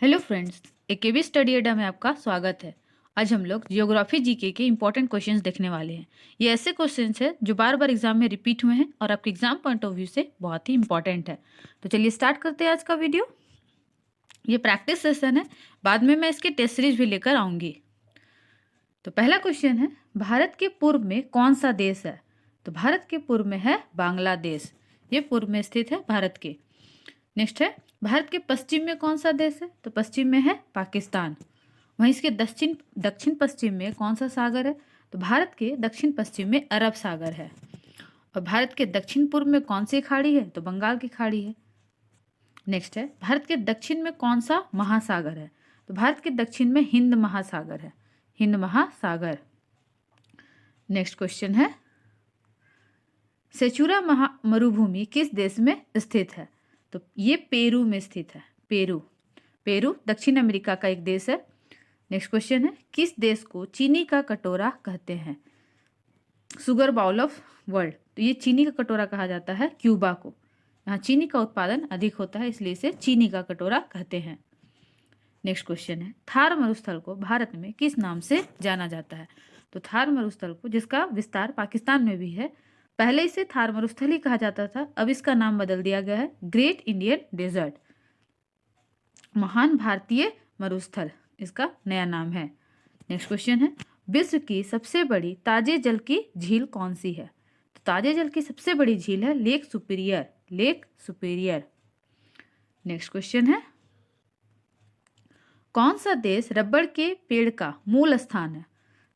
Hello friends, AKB study अड्डा में आपका स्वागत है। आज हम लोग जियोग्राफी जीके के इंपॉर्टेंट क्वेश्चंस देखने वाले हैं। ये ऐसे क्वेश्चंस हैं जो बार बार एग्जाम में रिपीट हुए हैं और आपके एग्जाम पॉइंट ऑफ व्यू से बहुत ही इंपॉर्टेंट है। तो चलिए स्टार्ट करते हैं आज का वीडियो। ये प्रैक्टिस सेशन है, बाद में मैं इसकी टेस्ट सीरीज भी लेकर आऊँगी। तो पहला क्वेश्चन है, भारत के पूर्व में कौन सा देश है? तो भारत के पूर्व में है बांग्लादेश। ये पूर्व में स्थित है भारत के। नेक्स्ट है, भारत के पश्चिम में कौन सा देश है? तो पश्चिम में है पाकिस्तान। वहीं इसके दक्षिण दक्षिण पश्चिम में कौन सा सागर है? तो भारत के दक्षिण पश्चिम में अरब सागर है। और भारत के दक्षिण पूर्व में कौन सी खाड़ी है? तो बंगाल की खाड़ी है। नेक्स्ट है, भारत के दक्षिण में कौन सा महासागर है? तो भारत के दक्षिण में हिंद महासागर है, हिंद महासागर। नेक्स्ट क्वेश्चन है, सेचुरा मरुभूमि किस देश में स्थित है? तो ये पेरू में स्थित है। पेरू दक्षिण अमेरिका का एक देश है। नेक्स्ट क्वेश्चन है, किस देश को चीनी का कटोरा कहते हैं? Sugar bowl of world. तो ये चीनी का कटोरा कहा जाता है क्यूबा को। यहाँ चीनी का उत्पादन अधिक होता है, इसलिए इसे चीनी का कटोरा कहते हैं। नेक्स्ट क्वेश्चन है, थार मरुस्थल को भारत में किस नाम से जाना जाता है? तो थार मरुस्थल को, जिसका विस्तार पाकिस्तान में भी है, पहले इसे थार मरुस्थल ही कहा जाता था, अब इसका नाम बदल दिया गया है ग्रेट इंडियन डेजर्ट, महान भारतीय मरुस्थल इसका नया नाम है। नेक्स्ट क्वेश्चन है, विश्व की सबसे बड़ी ताजे जल की झील कौन सी है? तो ताजे जल की सबसे बड़ी झील है लेक सुपीरियर। नेक्स्ट क्वेश्चन है, कौन सा देश रबड़ के पेड़ का मूल स्थान है?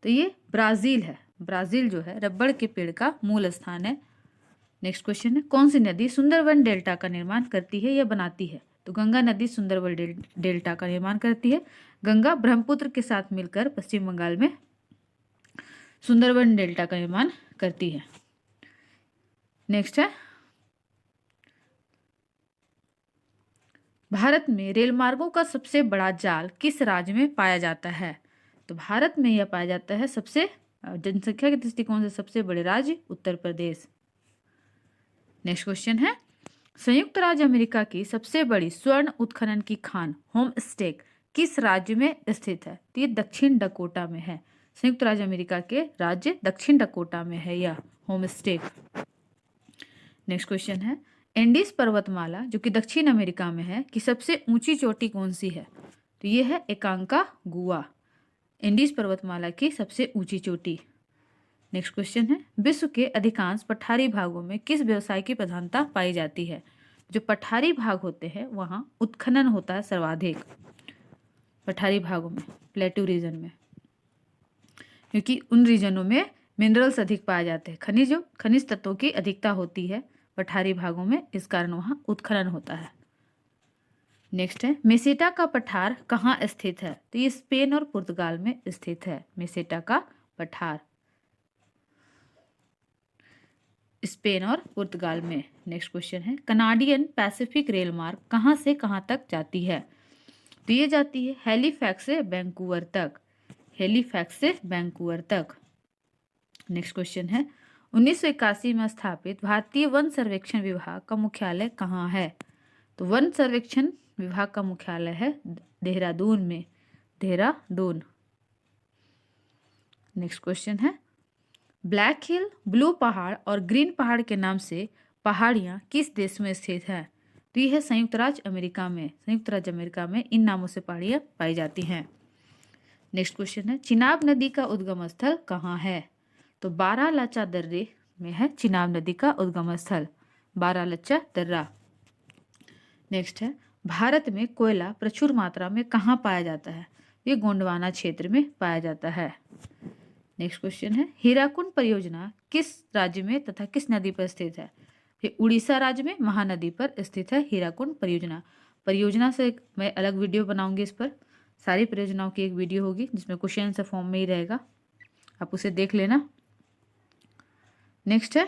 तो ये ब्राजील है। ब्राजील जो है रबड़ के पेड़ का मूल स्थान है। नेक्स्ट क्वेश्चन है, कौन सी नदी सुंदरवन डेल्टा का निर्माण करती है या बनाती है? तो गंगा नदी सुंदरवन डेल्टा का निर्माण करती है। गंगा ब्रह्मपुत्र के साथ मिलकर पश्चिम बंगाल में सुंदरवन डेल्टा का निर्माण करती है। नेक्स्ट है, भारत में रेल मार्गों का सबसे बड़ा जाल किस राज्य में पाया जाता है? तो भारत में यह पाया जाता है सबसे जनसंख्या के दृष्टिकोण से सबसे बड़े राज्य उत्तर प्रदेश। नेक्स्ट क्वेश्चन है, संयुक्त राज्य अमेरिका की सबसे बड़ी स्वर्ण उत्खनन की खान होमस्टेक किस राज्य में स्थित है? तो ये दक्षिण डकोटा में है। संयुक्त राज्य अमेरिका के राज्य दक्षिण डकोटा में है यह होमस्टेक। नेक्स्ट क्वेश्चन है, एंडीज पर्वतमाला जो कि दक्षिण अमेरिका में है की सबसे ऊंची चोटी कौन सी है? तो ये है एकांकागुआ, एंडीज पर्वतमाला की सबसे ऊंची चोटी। नेक्स्ट क्वेश्चन है, विश्व के अधिकांश पठारी भागों में किस व्यवसाय की प्रधानता पाई जाती है? जो पठारी भाग होते हैं वहाँ उत्खनन होता है सर्वाधिक, पठारी भागों में, प्लेटू रीजन में, क्योंकि उन रीजनों में मिनरल्स अधिक पाए जाते हैं, खनिज तत्वों की अधिकता होती है पठारी भागों में, इस कारण वहाँ उत्खनन होता है। नेक्स्ट है, मेसेटा का पठार कहाँ स्थित है? तो ये स्पेन और पुर्तगाल में स्थित है, मेसेटा का पठार स्पेन और पुर्तगाल में। नेक्स्ट क्वेश्चन है, कनाडियन पैसिफिक रेल मार्ग कहाँ से कहाँ तक जाती है? तो ये जाती है हैलीफैक्स से वैंकूवर तक, हैलीफैक्स से वैंकूवर तक। नेक्स्ट क्वेश्चन है, 1981 में स्थापित भारतीय वन सर्वेक्षण विभाग का मुख्यालय कहाँ है? तो वन सर्वेक्षण विभाग का मुख्यालय है देहरादून में, देहरादून। नेक्स्ट क्वेश्चन है, ब्लैक हिल, ब्लू पहाड़ और ग्रीन पहाड़ के नाम से पहाड़ियाँ किस देश में स्थित है? तो ये है संयुक्त राज्य अमेरिका में, संयुक्त राज्य अमेरिका में इन नामों से पहाड़ियाँ पाई जाती हैं। नेक्स्ट क्वेश्चन है, चिनाब नदी का उद्गम स्थल कहाँ है? तो बारालाचा दर्रे में है चिनाब नदी का उद्गम स्थल, बारालाचा दर्रा। नेक्स्ट है, भारत में कोयला प्रचुर मात्रा में कहाँ पाया जाता है? ये गोंडवाना क्षेत्र में पाया जाता है। नेक्स्ट क्वेश्चन है, हीराकुंड परियोजना किस राज्य में तथा किस नदी पर स्थित है? ये उड़ीसा राज्य में महानदी पर स्थित है हीराकुंड परियोजना। परियोजना से मैं अलग वीडियो बनाऊंगी, इस पर सारी परियोजनाओं की एक वीडियो होगी जिसमें क्वेश्चन आंसर फॉर्म में ही रहेगा, आप उसे देख लेना। नेक्स्ट है,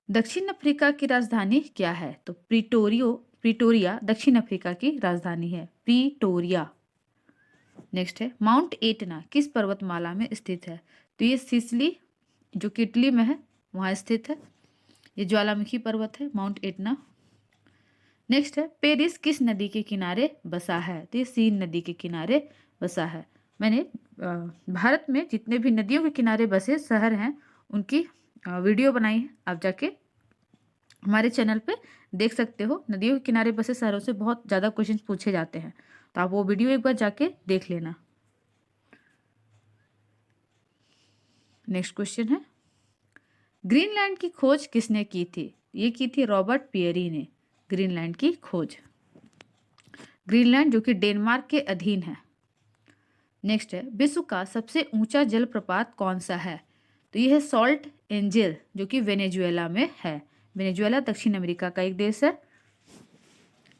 दक्षिण अफ्रीका की राजधानी क्या है? तो प्रिटोरिया दक्षिण अफ्रीका की राजधानी है, प्रिटोरिया। नेक्स्ट है, माउंट एटना किस पर्वतमाला में स्थित है? तो ये सिसिली जो कि इटली में है वहाँ स्थित है, ये ज्वालामुखी पर्वत है माउंट एटना। नेक्स्ट है पेरिस किस नदी के किनारे बसा है? तो ये सीन नदी के किनारे बसा है। मैंने भारत में जितने भी नदियों के किनारे बसे शहर हैं उनकी वीडियो बनाई है, आप जाके हमारे चैनल पे देख सकते हो। नदियों के किनारे बसे शहरों से बहुत ज़्यादा क्वेश्चन पूछे जाते हैं, तो आप वो वीडियो एक बार जाके देख लेना। नेक्स्ट क्वेश्चन है ग्रीनलैंड की खोज किसने की थी? ये की थी रॉबर्ट पियरी ने ग्रीनलैंड की खोज। ग्रीनलैंड जो कि डेनमार्क के अधीन है। नेक्स्ट है विश्व का सबसे ऊंचा जलप्रपात कौन सा है? तो ये है सॉल्ट एंजल जो कि वेनेजुएला में है। वेनेजुएला दक्षिण अमेरिका का एक देश है।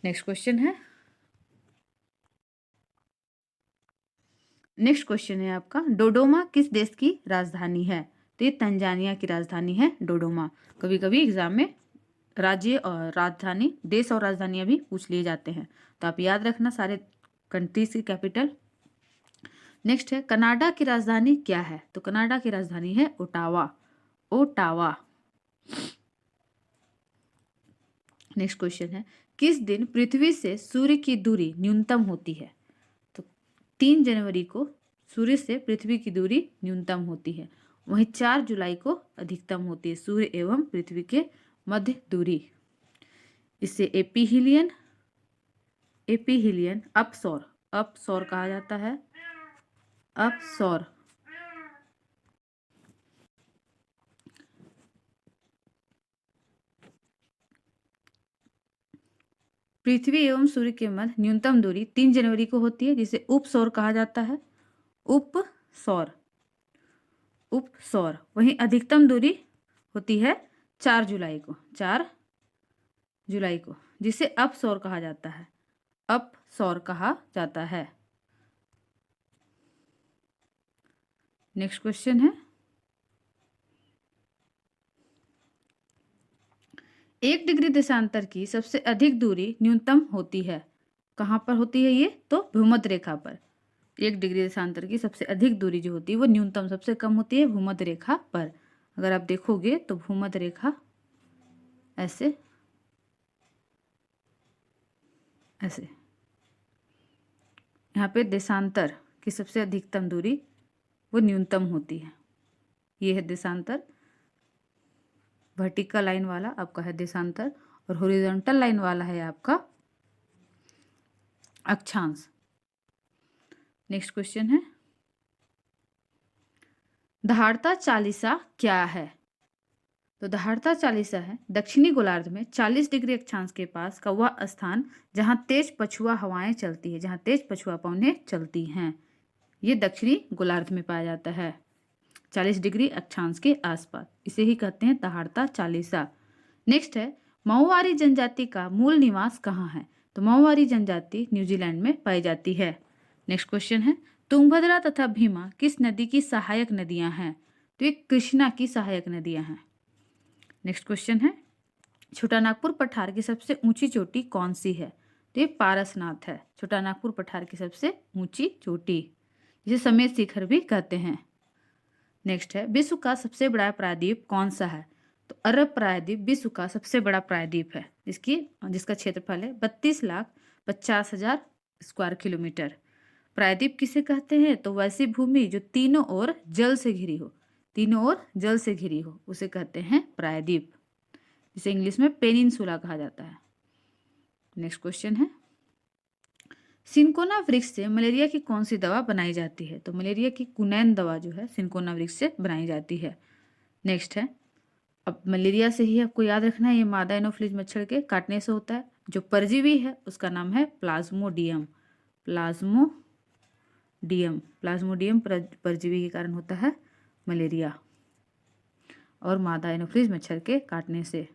नेक्स्ट क्वेश्चन है आपका डोडोमा किस देश की राजधानी है? तो ये तंजानिया की राजधानी है डोडोमा। कभी कभी एग्जाम में राज्य और राजधानी, देश और राजधानियां भी पूछ लिए जाते हैं, तो आप याद रखना सारे कंट्रीज की कैपिटल। नेक्स्ट है कनाडा की राजधानी क्या है? तो कनाडा की राजधानी है ओटावा। ओटावा। नेक्स्ट क्वेश्चन है किस दिन पृथ्वी से सूर्य की दूरी न्यूनतम होती है? तो 3 जनवरी को सूर्य से पृथ्वी की दूरी न्यूनतम होती है। वहीं 4 जुलाई को अधिकतम होती है सूर्य एवं पृथ्वी के मध्य दूरी। इसे एपीहीलियन अपसौर कहा जाता है। अपसौर। पृथ्वी एवं सूर्य के मध्य न्यूनतम दूरी 3 जनवरी को होती है, जिसे उपसौर कहा जाता है। उपसौर। वहीं अधिकतम दूरी होती है 4 जुलाई को। 4 जुलाई को, जिसे अपसौर कहा जाता है। अपसौर कहा जाता है। नेक्स्ट क्वेश्चन है 1 डिग्री देशांतर की सबसे अधिक दूरी न्यूनतम होती है। कहाँ पर होती है ये? तो भूमध्य रेखा पर। 1 डिग्री देशांतर की सबसे अधिक दूरी जो होती है वो न्यूनतम सबसे कम होती है भूमध्य रेखा पर। अगर आप देखोगे तो भूमध्य रेखा ऐसे ऐसे, यहाँ पे देशांतर की सबसे अधिकतम दूरी वो न्यूनतम होती है। ये है देशांतर। वर्टिकल लाइन वाला आपका है देशांतर और हॉरिजॉन्टल लाइन वाला है आपका अक्षांश। नेक्स्ट क्वेश्चन है दहाड़ता चालीसा क्या है? तो दहाड़ता चालीसा है दक्षिणी गोलार्ध में 40 डिग्री अक्षांश के पास का वह स्थान जहां तेज पछुआ हवाएं चलती है, जहां तेज पछुआ पवनें चलती हैं। ये दक्षिणी गोलार्ध में पाया जाता है 40 डिग्री अक्षांश के आसपास। इसे ही कहते हैं दहाड़ता चालीसा। नेक्स्ट है माओवारी जनजाति का मूल निवास कहाँ है? तो माओवारी जनजाति न्यूजीलैंड में पाई जाती है। नेक्स्ट क्वेश्चन है तुंगभद्रा तथा भीमा किस नदी की सहायक नदियां हैं? तो ये कृष्णा की सहायक नदियां हैं। नेक्स्ट क्वेश्चन है छोटा नागपुर पठार की सबसे ऊंची चोटी कौन सी है? तो ये पारसनाथ है। छोटा नागपुर पठार की सबसे ऊंची चोटी, जिसे समेत शिखर भी कहते हैं। नेक्स्ट है विश्व का सबसे बड़ा प्रायद्वीप कौन सा है? तो अरब प्रायद्वीप विश्व का सबसे बड़ा प्रायद्वीप है, जिसका क्षेत्रफल है 32,50,000 स्क्वायर किलोमीटर। प्रायद्वीप किसे कहते हैं? तो वैसी भूमि जो तीनों ओर जल से घिरी हो, उसे कहते हैं प्रायद्वीप, जिसे इंग्लिश में पेनिनसुला कहा जाता है। नेक्स्ट क्वेश्चन है सिनकोना वृक्ष से मलेरिया की कौन सी दवा बनाई जाती है? तो मलेरिया की कुनैन दवा जो है सिनकोना वृक्ष से बनाई जाती है। नेक्स्ट है अब मलेरिया से ही आपको याद रखना है, ये मादा एनोफिलीज मच्छर के काटने से होता है। जो परजीवी है उसका नाम है प्लाज्मोडियम। प्लाज्मोडियम परजीवी के कारण होता है मलेरिया और मादा एनोफिलीज मच्छर के काटने से।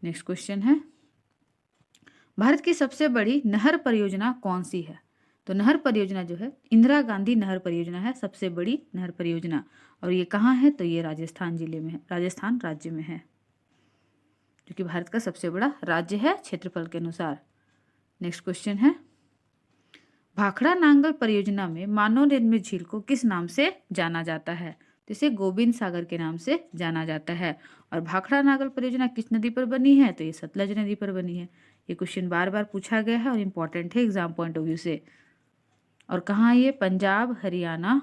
नेक्स्ट क्वेश्चन है भारत की सबसे बड़ी नहर परियोजना कौन सी है? तो नहर परियोजना जो है इंदिरा गांधी नहर परियोजना है सबसे बड़ी नहर परियोजना। और ये कहाँ है? तो ये राजस्थान जिले में है, राजस्थान राज्य में है, जो कि भारत का सबसे बड़ा राज्य है क्षेत्रफल के अनुसार। नेक्स्ट क्वेश्चन है भाखड़ा नांगल परियोजना में मानव निर्मित झील को किस नाम से जाना जाता है? तो इसे गोविंद सागर के नाम से जाना जाता है। और भाखड़ा नागल परियोजना किस नदी पर बनी है? तो ये सतलज नदी पर बनी है। ये क्वेश्चन बार बार पूछा गया है और इम्पॉर्टेंट है एग्जाम पॉइंट ऑफ व्यू से। और कहाँ ये? पंजाब हरियाणा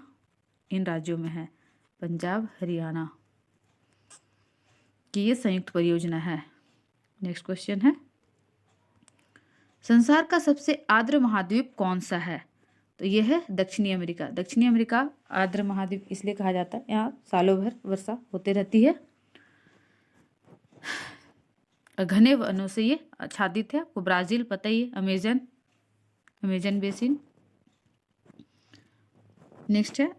इन राज्यों में है, पंजाब हरियाणा की ये संयुक्त परियोजना है। नेक्स्ट क्वेश्चन है, संसार का सबसे आर्द्र महाद्वीप कौन सा है? तो ये है दक्षिणी अमेरिका। दक्षिणी अमेरिका आर्द्र महाद्वीप इसलिए कहा जाता है, यहाँ सालों भर वर्षा होते रहती है। घने वनों से ये आच्छादित है। आपको ब्राजील पता ही है, अमेजन बेसिन। नेक्स्ट है,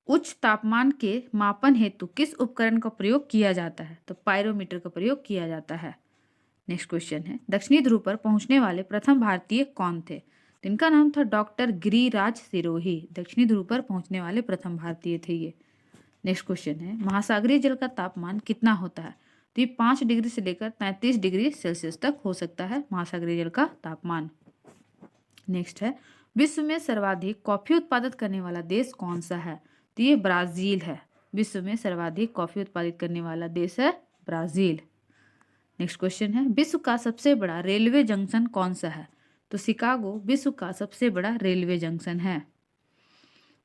उच्च तापमान के मापन हेतु किस उपकरण का प्रयोग किया जाता है? तो पायरोमीटर का प्रयोग किया जाता है। नेक्स्ट क्वेश्चन है, दक्षिणी ध्रुव पर पहुंचने वाले प्रथम भारतीय कौन थे? तो इनका नाम था डॉक्टर गिरिराज सिरोही। दक्षिणी ध्रुव पर पहुंचने वाले प्रथम भारतीय थे ये। नेक्स्ट क्वेश्चन है, महासागरीय जल का तापमान कितना होता है? तो ये 5 डिग्री से लेकर 33 डिग्री सेल्सियस तक हो सकता है महासागरीय जल का तापमान। नेक्स्ट है, विश्व में सर्वाधिक कॉफी उत्पादित करने वाला देश कौन सा है? तो ये ब्राजील है। विश्व में सर्वाधिक कॉफी उत्पादित करने वाला देश है ब्राजील। नेक्स्ट क्वेश्चन है, विश्व का सबसे बड़ा रेलवे जंक्शन कौन सा है? तो शिकागो विश्व का सबसे बड़ा रेलवे जंक्शन है।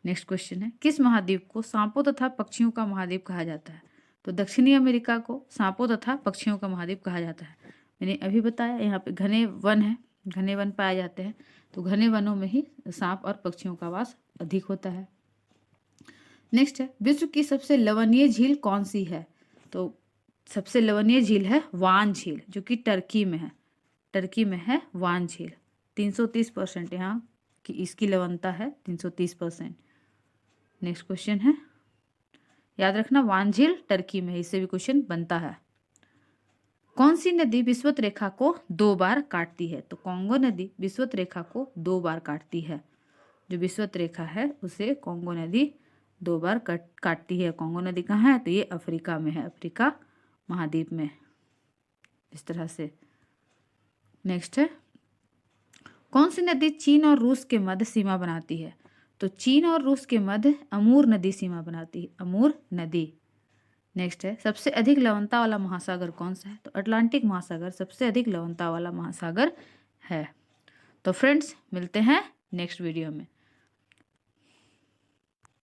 नेक्स्ट क्वेश्चन है, किस महाद्वीप को सांपों तथा पक्षियों का महाद्वीप कहा जाता है? तो दक्षिणी अमेरिका को सांपों तथा पक्षियों का महाद्वीप कहा जाता है। मैंने अभी बताया यहाँ पे घने वन है, घने वन पाए जाते हैं, तो घने वनों में ही सांप और पक्षियों का वास अधिक होता है। नेक्स्ट है, विश्व की सबसे लवणीय झील कौन सी है? तो सबसे लवणीय झील है वान झील, जो कि टर्की में है। टर्की में है वान झील। 330% यहाँ की इसकी लवणता है, 330%। नेक्स्ट क्वेश्चन है, याद रखना वान झील टर्की में है, इससे भी क्वेश्चन बनता है। कौन सी नदी विषुवत रेखा को 2 बार काटती है? तो कांगो नदी विषुवत रेखा को 2 बार काटती है। जो विषुवत रेखा है उसे कांगो नदी 2 बार काटती है। कांगो नदी कहाँ है? तो ये अफ्रीका में है, अफ्रीका महाद्वीप में, इस तरह से। नेक्स्ट है, कौन सी नदी चीन और रूस के मध्य सीमा बनाती है? तो चीन और रूस के मध्य अमूर नदी सीमा बनाती है, अमूर नदी। नेक्स्ट है, सबसे अधिक लवणता वाला महासागर कौन सा है? तो अटलांटिक महासागर सबसे अधिक लवणता वाला महासागर है। तो फ्रेंड्स, मिलते हैं नेक्स्ट वीडियो में।